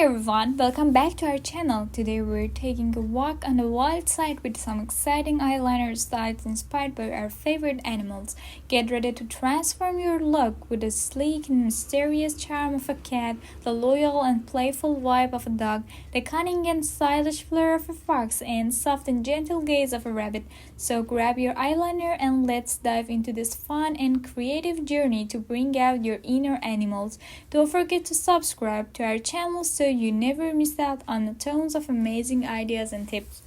everyone, welcome back to our channel. Today we're taking a walk on the wild side with some exciting eyeliner styles inspired by our favorite animals. Get ready to transform your look with the sleek and mysterious charm of a cat, the loyal and playful vibe of a dog, the cunning and stylish flair of a fox, and soft and gentle gaze of a rabbit. So grab your eyeliner and let's dive into this fun and creative journey to bring out your inner animals. Don't forget to subscribe to our channel so you never miss out on the tons of amazing ideas and tips.